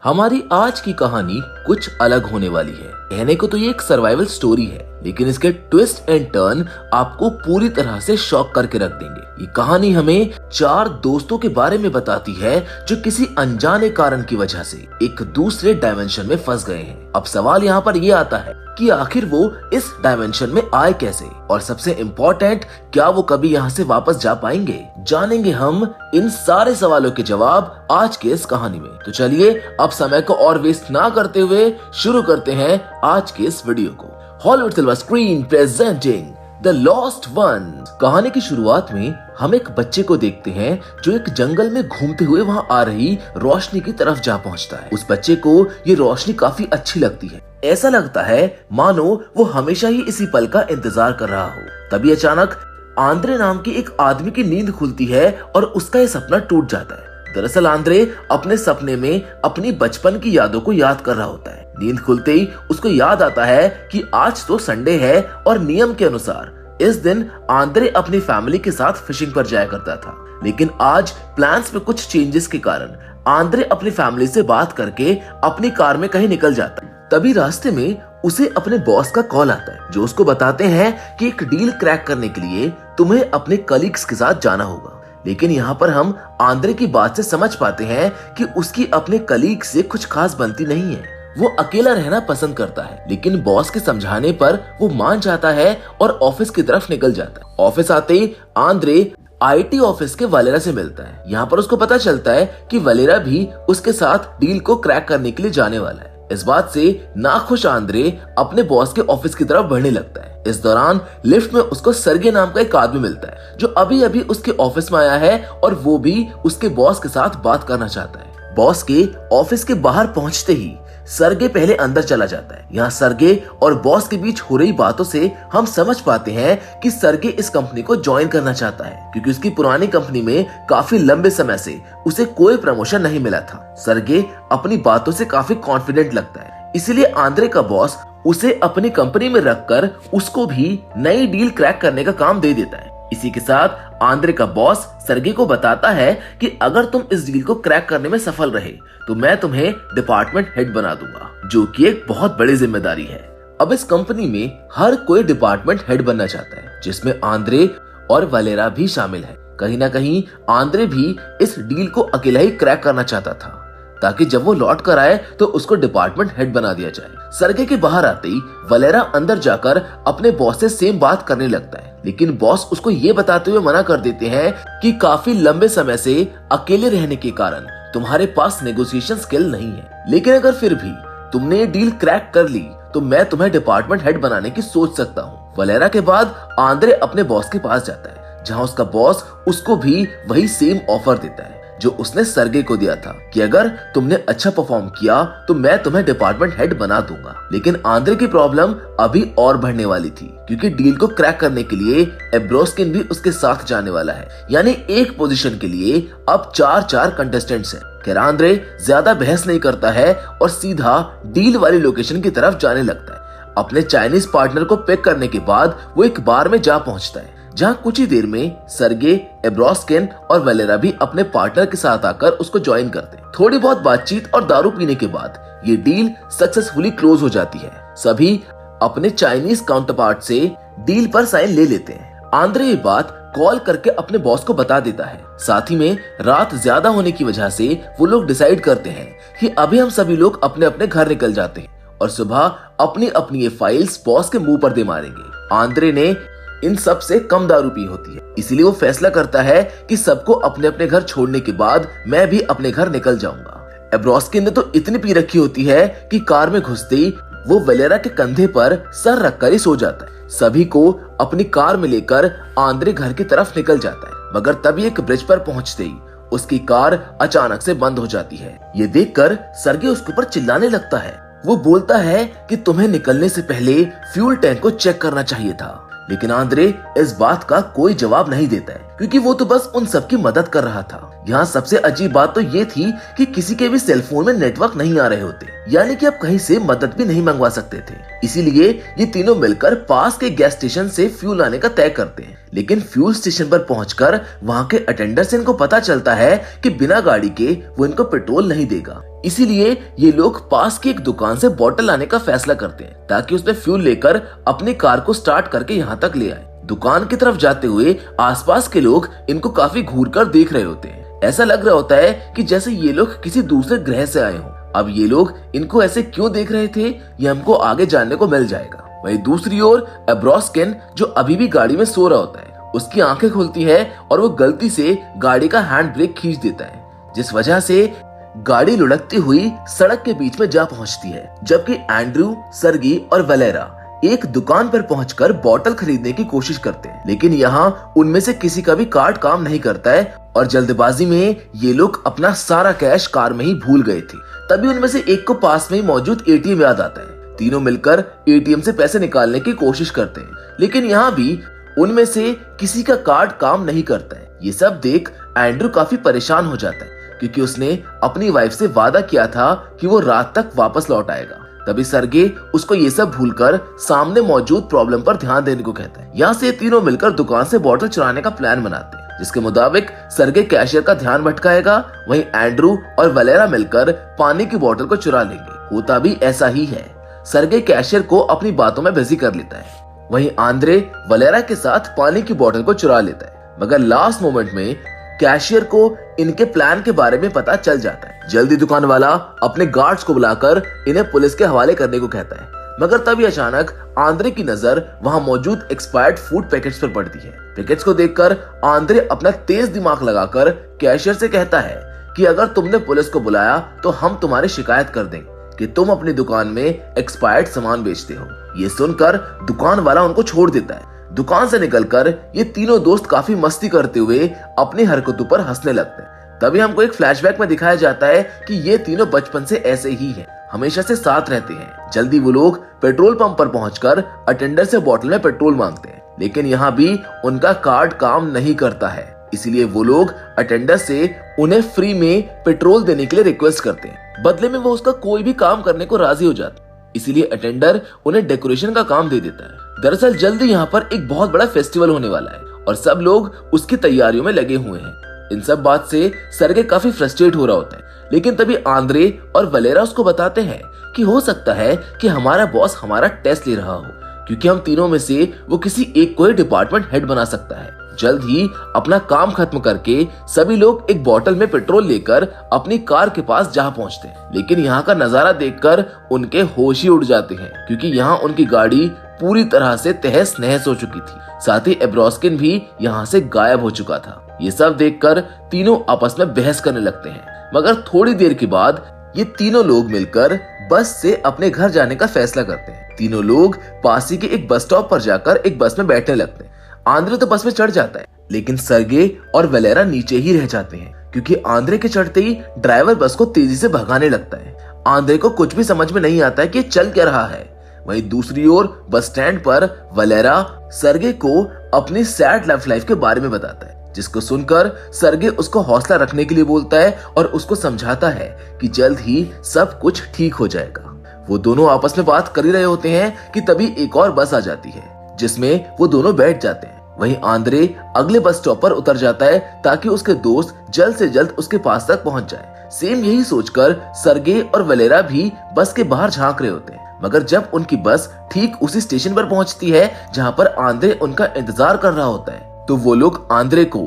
हमारी आज की कहानी कुछ अलग होने वाली है। कहने को तो ये एक सर्वाइवल स्टोरी है, लेकिन इसके ट्विस्ट एंड टर्न आपको पूरी तरह से शॉक करके रख देंगे। ये कहानी हमें 4 दोस्तों के बारे में बताती है जो किसी अनजाने कारण की वजह से एक दूसरे डायमेंशन में फंस गए हैं। अब सवाल यहाँ पर ये आता है कि आखिर वो इस डायमेंशन में आए कैसे, और सबसे इम्पोर्टेंट, क्या वो कभी यहाँ से वापस जा पाएंगे? जानेंगे हम इन सारे सवालों के जवाब आज के इस कहानी में। तो चलिए अब समय को और वेस्ट ना करते हुए शुरू करते हैं आज के इस वीडियो को। Hollywood silver screen presenting the lost one. कहानी की शुरुआत में हम एक बच्चे को देखते हैं जो एक जंगल में घूमते हुए वहां आ रही रोशनी की तरफ जा पहुंचता है। उस बच्चे को ये रोशनी काफी अच्छी लगती है। ऐसा लगता है मानो वो हमेशा ही इसी पल का इंतजार कर रहा हो। तभी अचानक आंद्रे नाम की एक आदमी की नींद खुलती है और उसका ये सपना टूट जाता है। दरअसल आंद्रे अपने सपने में अपनी बचपन की यादों को याद कर रहा होता है। नींद खुलते ही उसको याद आता है कि आज तो संडे है और नियम के अनुसार इस दिन आंद्रे अपनी फैमिली के साथ फिशिंग पर जाया करता था। लेकिन आज प्लान्स में कुछ चेंजेस के कारण आंद्रे अपनी फैमिली से बात करके अपनी कार में कहीं निकल जाता है। तभी रास्ते में उसे अपने बॉस का कॉल आता है जो उसको बताते हैं कि एक डील क्रैक करने के लिए तुम्हें अपने कलीग्स के साथ जाना होगा। लेकिन यहाँ पर हम आंद्रे की बात से समझ पाते हैं कि उसकी अपने कलीग से कुछ खास बनती नहीं है। वो अकेला रहना पसंद करता है, लेकिन बॉस के समझाने पर वो मान जाता है और ऑफिस की तरफ निकल जाता है। ऑफिस आते ही आंद्रे आईटी ऑफिस के वलेरा से मिलता है। यहाँ पर उसको पता चलता है कि वलेरा भी उसके साथ डील को क्रैक करने के लिए जाने वाला है। इस बात से नाखुश आंद्रे अपने बॉस के ऑफिस की तरफ बढ़ने लगता है। इस दौरान लिफ्ट में उसको सर्गे नाम का एक आदमी मिलता है जो अभी अभी उसके ऑफिस में आया है और वो भी उसके बॉस के साथ बात करना चाहता है। बॉस के ऑफिस के बाहर पहुंचते ही सर्गे पहले अंदर चला जाता है। यहाँ सर्गे और बॉस के बीच हो रही बातों से हम समझ पाते हैं कि सर्गे इस कंपनी को ज्वाइन करना चाहता है क्योंकि उसकी पुरानी कंपनी में काफी लंबे समय से उसे कोई प्रमोशन नहीं मिला था। सर्गे अपनी बातों से काफी कॉन्फिडेंट लगता है, इसीलिए आंद्रे का बॉस उसे अपनी कंपनी में रखकर उसको भी नई डील क्रैक करने का काम दे देता है। इसी के साथ आंद्रे का बॉस सर्गे को बताता है कि अगर तुम इस डील को क्रैक करने में सफल रहे तो मैं तुम्हें डिपार्टमेंट हेड बना दूंगा, जो कि एक बहुत बड़ी जिम्मेदारी है। अब इस कंपनी में हर कोई डिपार्टमेंट हेड बनना चाहता है, जिसमें आंद्रे और वलेरा भी शामिल है। कहीं ना कहीं आंद्रे भी इस डील को अकेला ही क्रैक करना चाहता था ताकि जब वो लौट कर आए तो उसको डिपार्टमेंट हेड बना दिया जाए। सर्गे के बाहर आते ही वलेरा अंदर जाकर अपने बॉस से सेम बात करने लगता है, लेकिन बॉस उसको ये बताते हुए मना कर देते हैं कि काफी लंबे समय से अकेले रहने के कारण तुम्हारे पास नेगोशिएशन स्किल नहीं है, लेकिन अगर फिर भी तुमने ये डील क्रैक कर ली तो मैं तुम्हें डिपार्टमेंट हेड बनाने की सोच सकता हूँ। वलेरा के बाद आंद्रे अपने बॉस के पास जाता है, जहाँ उसका बॉस उसको भी वही सेम ऑफर देता है जो उसने सर्गे को दिया था कि अगर तुमने अच्छा परफॉर्म किया तो मैं तुम्हें डिपार्टमेंट हेड बना दूंगा। लेकिन आंद्रे की प्रॉब्लम अभी और बढ़ने वाली थी क्योंकि डील को क्रैक करने के लिए एब्रोस्किन भी उसके साथ जाने वाला है, यानी एक पोजीशन के लिए अब 4 कंटेस्टेंट्स हैं। खैर आंद्रे ज्यादा बहस नहीं करता है और सीधा डील वाली लोकेशन की तरफ जाने लगता है। अपने चाइनीज पार्टनर को पिक करने के बाद वो एक बार में जा पहुंचता है, जहाँ कुछ ही देर में सर्गे, एब्रोस्किन और वलेरा भी अपने पार्टनर के साथ आकर उसको ज्वाइन करते हैं। थोड़ी बहुत बातचीत और दारू पीने के बाद ये डील सक्सेसफुली क्लोज हो जाती है। सभी अपने चाइनीज काउंटरपार्ट से डील पर साइन ले लेते हैं। आंद्रे ये बात कॉल करके अपने बॉस को बता देता है। साथ ही में रात ज्यादा होने की वजह से वो लोग डिसाइड करते हैं कि अभी हम सभी लोग अपने अपने घर निकल जाते हैं और सुबह अपनी अपनी ये फाइल्स बॉस के मुंह पर दे मारेंगे। आंद्रे ने इन सब से कम दारू पी होती है, इसीलिए वो फैसला करता है कि सबको अपने अपने घर छोड़ने के बाद मैं भी अपने घर निकल जाऊंगा। एब्रोस्किन ने तो इतनी पी रखी होती है कि कार में घुसते ही वो वलेरा के कंधे पर सर रखकर ही सो जाता है। सभी को अपनी कार में लेकर आंद्रे घर की तरफ निकल जाता है, मगर तभी एक ब्रिज पर पहुंचते ही उसकी कार अचानक से बंद हो जाती है। ये देखकर सर्गे उसके ऊपर चिल्लाने लगता है। वो बोलता है कि तुम्हें निकलने से पहले फ्यूल टैंक को चेक करना चाहिए था, लेकिन आंद्रे इस बात का कोई जवाब नहीं देता है क्योंकि वो तो बस उन सबकी मदद कर रहा था। यहाँ सबसे अजीब बात तो ये थी कि किसी के भी सेलफोन में नेटवर्क नहीं आ रहे होते। यानी कि अब कहीं से मदद भी नहीं मंगवा सकते थे। इसीलिए ये तीनों मिलकर पास के गैस स्टेशन से फ्यूल लाने का तय करते हैं। लेकिन फ्यूल स्टेशन पर पहुंचकर वहां के अटेंडर से इनको पता चलता है कि बिना गाड़ी के वो इनको पेट्रोल नहीं देगा। इसीलिए ये लोग पास की एक दुकान से बोतल लाने का फैसला करते हैं ताकि उसमें फ्यूल लेकर अपनी कार को स्टार्ट करके यहाँ तक ले आए। दुकान की तरफ जाते हुए आसपास के लोग इनको काफी घूर कर देख रहे होते हैं। ऐसा लग रहा होता है कि जैसे ये लोग किसी दूसरे ग्रह से आए हों। अब ये लोग इनको ऐसे क्यों देख रहे थे ये हमको आगे जानने को मिल जाएगा। वहीं दूसरी ओर एब्रोस्किन, जो अभी भी गाड़ी में सो रहा होता है, उसकी आंखें खुलती है और वो गलती से गाड़ी का हैंड ब्रेक खींच देता है, जिस वजह से गाड़ी लुढ़कती हुई सड़क के बीच में जा पहुंचती है। जबकि एंड्रू, सर्गी और वलेरा एक दुकान पर पहुंचकर बोतल खरीदने की कोशिश करते हैं, लेकिन यहाँ उनमें से किसी का भी कार्ड काम नहीं करता है और जल्दबाजी में ये लोग अपना सारा कैश कार में ही भूल गए थे। तभी उनमें से एक को पास में ही मौजूद एटीएम याद आता है। तीनों मिलकर एटीएम से पैसे निकालने की कोशिश करते हैं, लेकिन यहाँ भी उनमें से किसी का कार्ड काम नहीं करता है। ये सब देख एंड्रू काफी परेशान हो जाता है क्योंकि उसने अपनी वाइफ से वादा किया था कि वो रात तक वापस लौट आएगा। तभी सर्गे उसको ये सब भूलकर सामने मौजूद प्रॉब्लम पर ध्यान देने को कहता है। यहाँ से तीनों मिलकर दुकान से बोतल चुराने का प्लान बनाते हैं, जिसके मुताबिक सर्गे कैशियर का ध्यान भटकाएगा, वहीं एंड्रू और वलेरा मिलकर पानी की बोतल को चुरा लेंगे। होता भी ऐसा ही है। सर्गे कैशियर को अपनी बातों में बिजी कर लेता है, वहीं आंद्रे वलेरा के साथ पानी की बोतल को चुरा लेता है। मगर लास्ट मोमेंट में कैशियर को इनके प्लान के बारे में पता चल जाता है। जल्दी दुकान वाला अपने गार्ड्स को बुलाकर इन्हें पुलिस के हवाले करने को कहता है, मगर तभी अचानक आंद्रे की नजर वहां मौजूद एक्सपायर्ड फूड पैकेट्स पर पड़ती है। पैकेट्स को देखकर आंद्रे अपना तेज दिमाग लगाकर कैशियर से कहता है कि अगर तुमने पुलिस को बुलाया तो हम तुम्हारी शिकायत कर देंगे कि तुम अपनी दुकान में एक्सपायर्ड सामान बेचते हो। ये सुनकर दुकान वाला उनको छोड़ देता है। दुकान से निकलकर ये तीनों दोस्त काफी मस्ती करते हुए अपनी हरकतों पर हंसने लगते हैं। तभी हमको एक फ्लैशबैक में दिखाया जाता है कि ये तीनों बचपन से ऐसे ही हैं, हमेशा से साथ रहते हैं। जल्दी वो लोग पेट्रोल पंप पर पहुंचकर अटेंडर से बोतल में पेट्रोल मांगते हैं, लेकिन यहाँ भी उनका कार्ड काम नहीं करता है। इसलिए वो लोग अटेंडर से उन्हें फ्री में पेट्रोल देने के लिए रिक्वेस्ट करते हैं। बदले में वो उसका कोई भी काम करने को राजी हो जाता है। इसीलिए अटेंडर उन्हें डेकोरेशन का काम दे देता है। दरअसल जल्दी यहाँ पर एक बहुत बड़ा फेस्टिवल होने वाला है और सब लोग उसकी तैयारियों में लगे हुए हैं। इन सब बात से सर्गे काफी फ्रस्ट्रेट हो रहा होता है, लेकिन तभी आंद्रे और वलेरा उसको बताते हैं कि हो सकता है कि हमारा बॉस हमारा टेस्ट ले रहा हो, क्योंकि हम तीनों में से वो किसी एक को ही डिपार्टमेंट हेड बना सकता है। जल्द ही अपना काम खत्म करके सभी लोग एक बोतल में पेट्रोल लेकर अपनी कार के पास जा पहुंचते हैं, लेकिन यहाँ का नजारा देखकर उनके होश ही उड़ जाते हैं, क्योंकि यहाँ उनकी गाड़ी पूरी तरह से तहस नहस हो चुकी थी। साथ ही एब्रोस्किन भी यहाँ से गायब हो चुका था। ये सब देखकर तीनों आपस में बहस करने लगते हैं, मगर थोड़ी देर के बाद ये तीनों लोग मिलकर बस से अपने घर जाने का फैसला करते हैं। तीनों लोग पास ही के एक बस स्टॉप पर जाकर एक बस में बैठने लगते हैं। आंद्रे तो बस में चढ़ जाता है, लेकिन सर्गे और वलेरा नीचे ही रह जाते हैं, क्योंकि आंद्रे के चढ़ते ही ड्राइवर बस को तेजी से भगाने लगता है। आंद्रे को कुछ भी समझ में नहीं आता है कि चल क्या रहा है। वहीं दूसरी ओर बस स्टैंड पर वलेरा सर्गे को अपनी सैड लव लाइफ के बारे में बताता है, जिसको सुनकर सर्गे उसको हौसला रखने के लिए बोलता है और उसको समझाता है कि जल्द ही सब कुछ ठीक हो जाएगा। वो दोनों आपस में बात कर ही रहे होते हैं कि तभी एक और बस आ जाती है, जिसमें वो दोनों बैठ जाते हैं। वहीं आंद्रे अगले बस स्टॉप पर उतर जाता है ताकि उसके दोस्त जल्द से जल्द उसके पास तक पहुंच जाए। सेम यही सोचकर सर्गे और वलेरा भी बस के बाहर झांक रहे होते हैं, मगर जब उनकी बस ठीक उसी स्टेशन पर पहुंचती है जहां पर आंद्रे उनका इंतजार कर रहा होता है, तो वो लोग आंद्रे को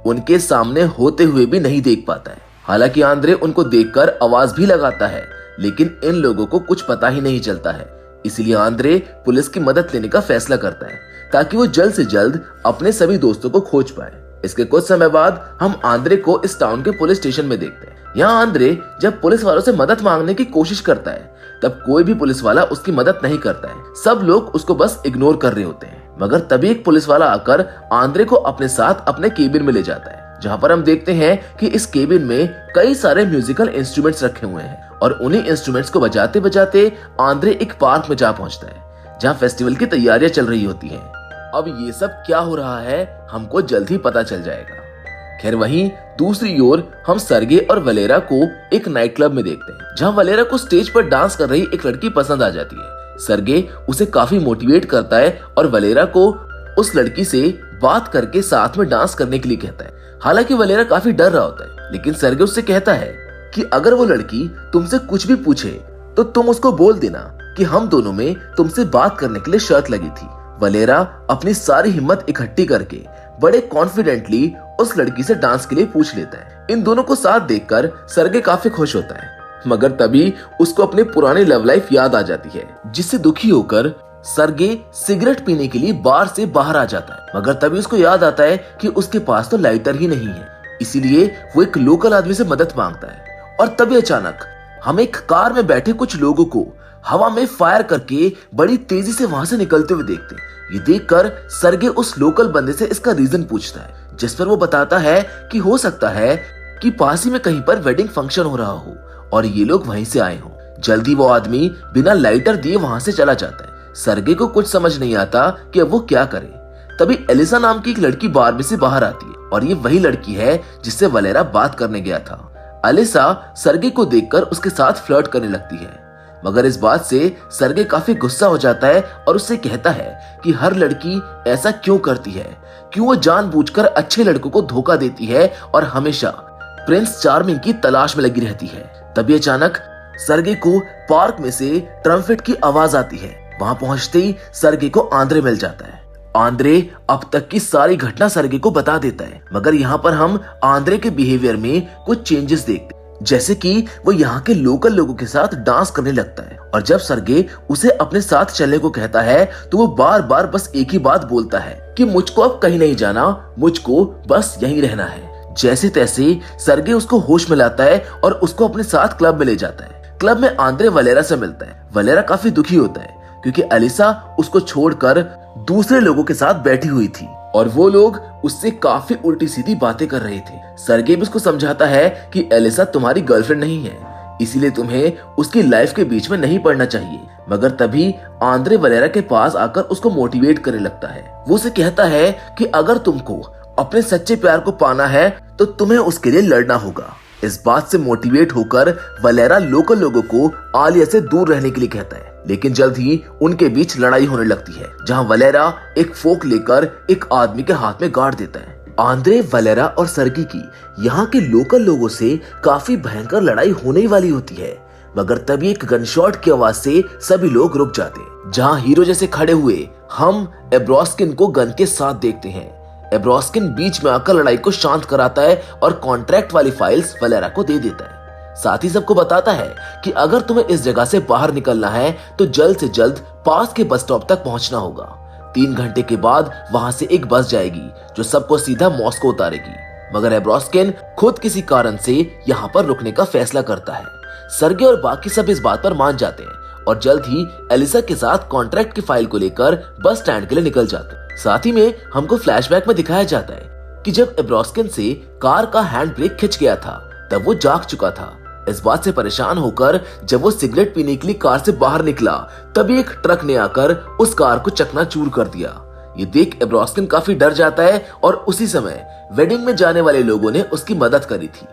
उनके सामने होते हुए भी नहीं देख पाता है। हालांकि आंद्रे उनको देखकर आवाज भी लगाता है, लेकिन इन लोगों को कुछ पता ही नहीं चलता है। इसलिए आंद्रे पुलिस की मदद लेने का फैसला करता है ताकि वो जल्द से जल्द अपने सभी दोस्तों को खोज पाए। इसके कुछ समय बाद हम आंद्रे को इस टाउन के पुलिस स्टेशन में देखते हैं। यहाँ आंद्रे जब पुलिस वालों से मदद मांगने की कोशिश करता है, तब कोई भी पुलिस वाला उसकी मदद नहीं करता है। सब लोग उसको बस इग्नोर कर रहे होते हैं। मगर तभी एक पुलिस वाला आकर आंद्रे को अपने साथ अपने केबिन में ले जाता है, जहाँ पर हम देखते हैं कि इस केबिन में कई सारे म्यूजिकल इंस्ट्रूमेंट्स रखे हुए हैं और उन्हीं इंस्ट्रूमेंट्स को बजाते बजाते आंद्रे एक पार्क में जा पहुंचता है, जहाँ फेस्टिवल की तैयारियां चल रही होती हैं। अब ये सब क्या हो रहा है हमको जल्द ही पता चल जाएगा। खैर वहीं दूसरी ओर हम सर्गे और वलेरा को एक नाइट क्लब में देखते हैं, जहां वलेरा को स्टेज पर डांस कर रही एक लड़की पसंद आ जाती है। सर्गे उसे काफी मोटिवेट करता है और वलेरा को उस लड़की से बात करके साथ में डांस करने के लिए कहता है। हालांकि वलेरा काफी डर रहा होता है, लेकिन सर्गे उससे कहता है कि अगर वो लड़की तुमसे कुछ भी पूछे तो तुम उसको बोल देना कि हम दोनों में तुमसे बात करने के लिए शर्त लगी थी। वलेरा अपनी सारी हिम्मत इकट्ठी करके बड़े कॉन्फिडेंटली उस लड़की से डांस के लिए पूछ लेता है। इन दोनों को साथ देखकर सर्गे काफी खुश होता है, मगर तभी उसको अपने पुराने लव लाइफ याद आ जाती है, जिससे दुखी होकर सर्गे सिगरेट पीने के लिए बार से बाहर आ जाता है। मगर तभी उसको याद आता है कि उसके पास तो लाइटर ही नहीं है, इसीलिए वो एक लोकल आदमी से मदद मांगता है। और तभी अचानक हम एक कार में बैठे कुछ लोगों को हवा में फायर करके बड़ी तेजी से वहां से निकलते हुए देखते हैं। ये देखकर सर्गे उस लोकल बंदे से इसका रीजन पूछता है, जिस पर वो बताता है कि हो सकता है कि पास ही में कहीं पर वेडिंग फंक्शन हो रहा हो और ये लोग वहीं से आए हों। जल्दी वो आदमी बिना लाइटर दिए वहां से चला जाता है। सर्गे को कुछ समझ नहीं आता कि अब वो क्या करे। तभी एलिसा नाम की एक लड़की बार में से बाहर आती है और ये वही लड़की है जिससे वलेरा बात करने गया था। एलिसा सर्गे को देखकर उसके साथ फ्लर्ट करने लगती है, मगर इस बात से सर्गे काफी गुस्सा हो जाता है और उससे कहता है कि हर लड़की ऐसा क्यों करती है, क्यों वो जानबूझकर अच्छे लड़कों को धोखा देती है और हमेशा प्रिंस चार्मिंग की तलाश में लगी रहती है। तभी अचानक सर्गे को पार्क में से ट्रम्पेट की आवाज आती है। वहां पहुंचते ही सर्गे को आंद्रे मिल जाता है। आंद्रे अब तक की सारी घटना सर्गे को बता देता है, मगर यहाँ पर हम आंद्रे के बिहेवियर में कुछ चेंजेस देखते हैं, जैसे कि वो यहाँ के लोकल लोगों के साथ डांस करने लगता है। और जब सर्गे उसे अपने साथ चलने को कहता है तो वो बार बार बस एक ही बात बोलता है कि मुझको अब कहीं नहीं जाना, मुझको बस यहीं रहना है। जैसे तैसे सर्गे उसको होश में लाता है और उसको अपने साथ क्लब में ले जाता है। क्लब में आंद्रे वलेरा से मिलता है। वलेरा काफी दुखी होता है क्योंकि एलिसा उसको छोड़कर दूसरे लोगों के साथ बैठी हुई थी और वो लोग उससे काफी उल्टी सीधी बातें कर रहे थे। सर्गे भी उसको समझाता है कि एलिसा तुम्हारी गर्लफ्रेंड नहीं है, इसीलिए तुम्हें उसकी लाइफ के बीच में नहीं पड़ना चाहिए। मगर तभी आंद्रे वलेरा के पास आकर उसको मोटिवेट करने लगता है। वो उसे कहता है कि अगर तुमको अपने सच्चे प्यार को पाना है तो तुम्हें उसके लिए लड़ना होगा। इस बात से मोटिवेट होकर वलेरा लोकल लोगों को आलिया से दूर रहने के लिए कहता है, लेकिन जल्द ही उनके बीच लड़ाई होने लगती है, जहां वलेरा एक फोक लेकर एक आदमी के हाथ में गाड़ देता है। आंद्रे, वलेरा और सर्गी की यहाँ के लोकल लोगों से काफी भयंकर लड़ाई होने वाली होती है, मगर तभी एक गनशॉट की आवाज से सभी लोग रुक जाते हैं। जहां हीरो जैसे खड़े हुए हम एब्रोस्किन को गन के साथ देखते हैं। एब्रोस्किन बीच में आकर लड़ाई को शांत कराता है और कॉन्ट्रैक्ट वाली फाइल्स वलेरा को दे देता है। साथ ही सबको बताता है कि अगर तुम्हें इस जगह से बाहर निकलना है तो जल्द से जल्द पास के बस स्टॉप तक पहुंचना होगा। 3 घंटे के बाद वहां से एक बस जाएगी जो सबको सीधा मॉस्को उतारेगी, मगर एब्रोस्किन खुद किसी कारण से यहाँ पर रुकने का फैसला करता है। सर्गे और बाकी सब इस बात पर मान जाते हैं और जल्द ही एलिसा के साथ कॉन्ट्रैक्ट की फाइल को लेकर बस स्टैंड के लिए निकल जाते हैं। साथ ही में हमको फ्लैशबैक में दिखाया जाता है कि जब एब्रोस्किन से कार का हैंड ब्रेक खिंच गया था तब वो जाग चुका था। इस बात से परेशान होकर जब वो सिगरेट पीने के लिए कार से बाहर निकला तभी एक ट्रक ने आकर उस कार को चकनाचूर कर दिया। ये देख एब्रोस्किन काफी डर जाता है और उसी समय वेडिंग में जाने वाले लोगों ने उसकी मदद करी थी।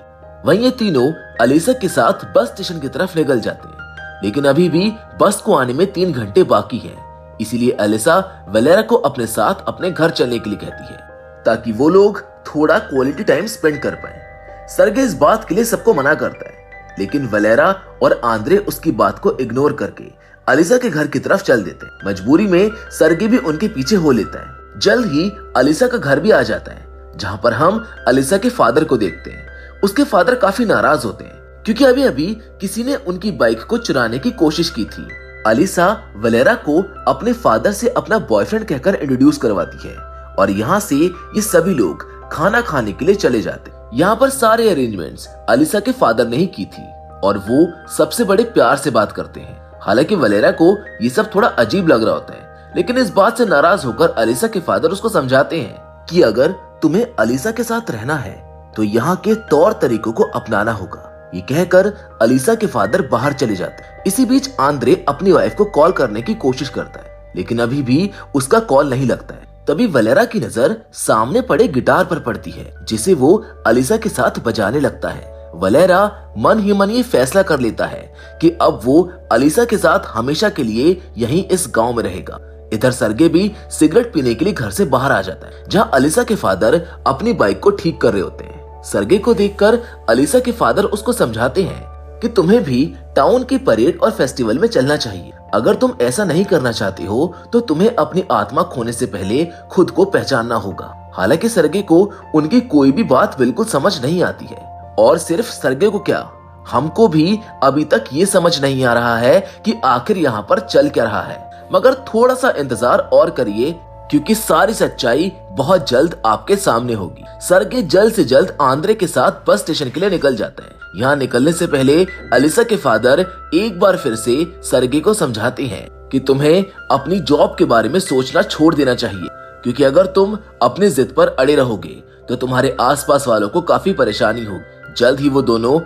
वहीं ये तीनों एलिसा के साथ बस स्टेशन की तरफ निकल जाते हैं, लेकिन अभी भी बस को आने में 3 घंटे बाकी है। इसीलिए एलिसा वलेरा को अपने साथ अपने घर चलने के लिए कहती है ताकि वो लोग थोड़ा क्वालिटी टाइम स्पेंड कर पाए। सर्गे इस बात के लिए सबको मना करता है, लेकिन वलेरा और आंद्रे उसकी बात को इग्नोर करके एलिसा के घर की तरफ चल देते हैं। मजबूरी में सर्गे भी उनके पीछे हो लेता है। जल्द ही एलिसा का घर भी आ जाता है, जहां पर हम एलिसा के फादर को देखते हैं। उसके फादर काफी नाराज होते हैं क्योंकि अभी अभी किसी ने उनकी बाइक को चुराने की कोशिश की थी। एलिसा वलेरा को अपने फादर से अपना बॉयफ्रेंड कहकर इंट्रोड्यूस करवाती है और यहाँ से ये सभी लोग खाना खाने के लिए चले जाते। यहाँ पर सारे अरेंजमेंट्स एलिसा के फादर ने ही की थी और वो सबसे बड़े प्यार से बात करते हैं। हालांकि वलेरा को ये सब थोड़ा अजीब लग रहा होता है, लेकिन इस बात से नाराज होकर एलिसा के फादर उसको समझाते हैं कि अगर तुम्हें एलिसा के साथ रहना है तो यहाँ के तौर तरीकों को अपनाना होगा। ये कहकर एलिसा के फादर बाहर चले जाते हैं। इसी बीच आंद्रे अपनी वाइफ को कॉल करने की कोशिश करता है, लेकिन अभी भी उसका कॉल नहीं लगता है। तभी वलेरा की नजर सामने पड़े गिटार पर पड़ती है, जिसे वो अलीसा के साथ बजाने लगता है। वलेरा मन ही मन ये फैसला कर लेता है कि अब वो अलीसा के साथ हमेशा के लिए यहीं इस गांव में रहेगा। इधर सरगे भी सिगरेट पीने के लिए घर से बाहर आ जाता है, जहां अलीसा के फादर अपनी बाइक को ठीक कर रहे होते हैं। सरगे को देखकर अलीसा के फादर उसको समझाते हैं कि तुम्हें भी टाउन की परेड और फेस्टिवल में चलना चाहिए। अगर तुम ऐसा नहीं करना चाहते हो तो तुम्हें अपनी आत्मा खोने से पहले खुद को पहचानना होगा। हालांकि सरगे को उनकी कोई भी बात बिल्कुल समझ नहीं आती है, और सिर्फ सरगे को क्या, हमको भी अभी तक ये समझ नहीं आ रहा है कि आखिर यहाँ पर चल क्या रहा है। मगर थोड़ा सा इंतजार और करिए, क्योंकि सारी सच्चाई बहुत जल्द आपके सामने होगी। सरगे जल्द से जल्द आंद्रे के साथ बस स्टेशन के लिए निकल जाता है। यहाँ निकलने से पहले अलीसा के फादर एक बार फिर से सरगे को समझाते हैं कि तुम्हें अपनी जॉब के बारे में सोचना छोड़ देना चाहिए, क्योंकि अगर तुम अपनी जिद पर अड़े रहोगे तो तुम्हारे आसपास वालों को काफी परेशानी होगी। जल्द ही वो दोनों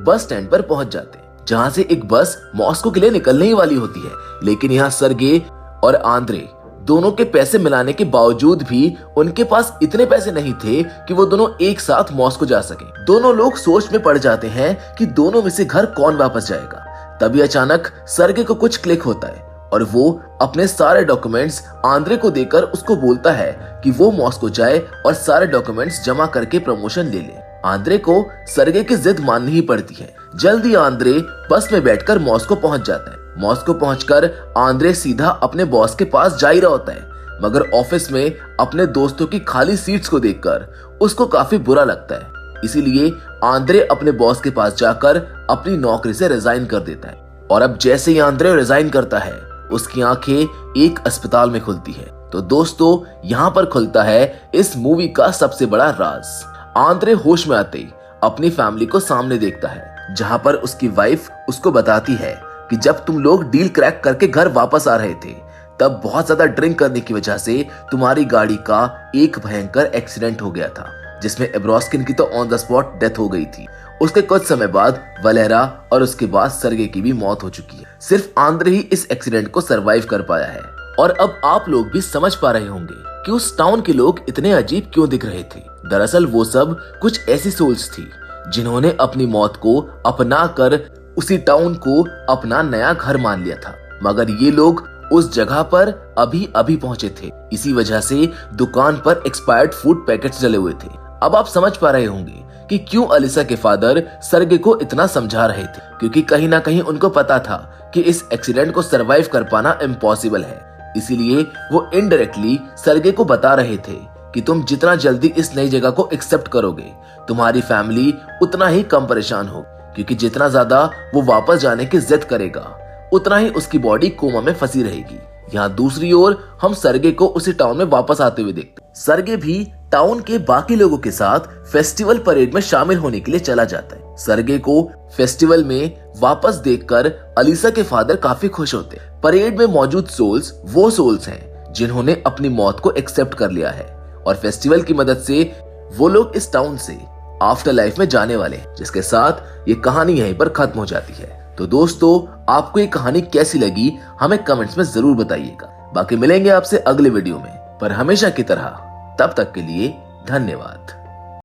बस स्टैंड पर पहुंच जाते हैं, जहाँ से एक बस मॉस्को के लिए निकलने ही वाली होती है। लेकिन यहाँ सरगे और आंद्रे दोनों के पैसे मिलाने के बावजूद भी उनके पास इतने पैसे नहीं थे कि वो दोनों एक साथ मॉस्को जा सके। दोनों लोग सोच में पड़ जाते हैं कि दोनों में से घर कौन वापस जाएगा। तभी अचानक सरगे को कुछ क्लिक होता है और वो अपने सारे डॉक्यूमेंट्स आंद्रे को देकर उसको बोलता है कि वो मॉस्को जाए और सारे डॉक्यूमेंट्स जमा करके प्रमोशन ले ले। आंद्रे को सरगे की जिद माननी ही पड़ती है। जल्दी आंद्रे बस में बैठकर मॉस्को पहुंच जाता है। मॉस्को पहुंचकर आंद्रे सीधा अपने बॉस के पास जा ही रहा होता है, मगर ऑफिस में अपने दोस्तों की खाली सीट्स को देखकर उसको काफी बुरा लगता है। इसीलिए आंद्रे अपने बॉस के पास जाकर अपनी नौकरी से रिजाइन कर देता है। और अब जैसे ही आंद्रे रिजाइन करता है, उसकी आंखें एक अस्पताल में खुलती है। तो दोस्तों, यहाँ पर खुलता है इस मूवी का सबसे बड़ा राज। आंद्रे होश में आते ही अपनी फैमिली को सामने देखता है, जहाँ पर उसकी वाइफ उसको बताती है कि जब तुम लोग डील क्रैक करके घर वापस आ रहे थे, तब बहुत ज्यादा ड्रिंक करने की वजह से तुम्हारी गाड़ी का एक भयंकर एक्सीडेंट हो गया था, जिसमें एब्रोस्किन की तो ऑन द स्पॉट डेथ हो गई थी। उसके कुछ समय बाद वलेरा और उसके बाद सरगे की भी मौत हो चुकी है। सिर्फ आंद्रे ही इस एक्सीडेंट को सरवाइव कर पाया है। और अब आप लोग भी समझ पा रहे होंगे कि उस टाउन के लोग इतने अजीब क्यों दिख रहे थे। दरअसल वो सब कुछ ऐसी सोल्स थी जिन्होंने अपनी मौत को अपना कर उसी टाउन को अपना नया घर मान लिया था। मगर ये लोग उस जगह पर अभी अभी पहुंचे थे, इसी वजह से दुकान पर एक्सपायर्ड फूड पैकेट्स जले हुए थे। अब आप समझ पा रहे होंगे कि क्यों अलीसा के फादर सरगे को इतना समझा रहे थे, क्योंकि कहीं ना कहीं उनको पता था कि इस एक्सीडेंट को सरवाइव कर पाना इम्पॉसिबल है। इसीलिए वो इनडायरेक्टली सरगे को बता रहे थे कि तुम जितना जल्दी इस नई जगह को एक्सेप्ट करोगे, तुम्हारी फैमिली उतना ही कम परेशान होगी, क्योंकि जितना ज्यादा वो वापस जाने की जिद करेगा, उतना ही उसकी बॉडी कोमा में फंसी रहेगी। यहाँ दूसरी ओर हम सरगे को उसी टाउन में वापस आते हुए देखते हैं। सरगे भी टाउन के बाकी लोगों के साथ फेस्टिवल परेड में शामिल होने के लिए चला जाता है। सरगे को फेस्टिवल में वापस देखकर अलीसा के फादर काफी खुश होते हैं। परेड में मौजूद सोल्स वो सोल्स हैं जिन्होंने अपनी मौत को एक्सेप्ट कर लिया है, और फेस्टिवल की मदद से वो लोग इस टाउन से आफ्टर लाइफ में जाने वाले हैं, जिसके साथ ये कहानी यहीं पर खत्म हो जाती है। तो दोस्तों, आपको ये कहानी कैसी लगी हमें कमेंट्स में जरूर बताइएगा। बाकी मिलेंगे आपसे अगले वीडियो में, पर हमेशा की तरह तब तक के लिए धन्यवाद।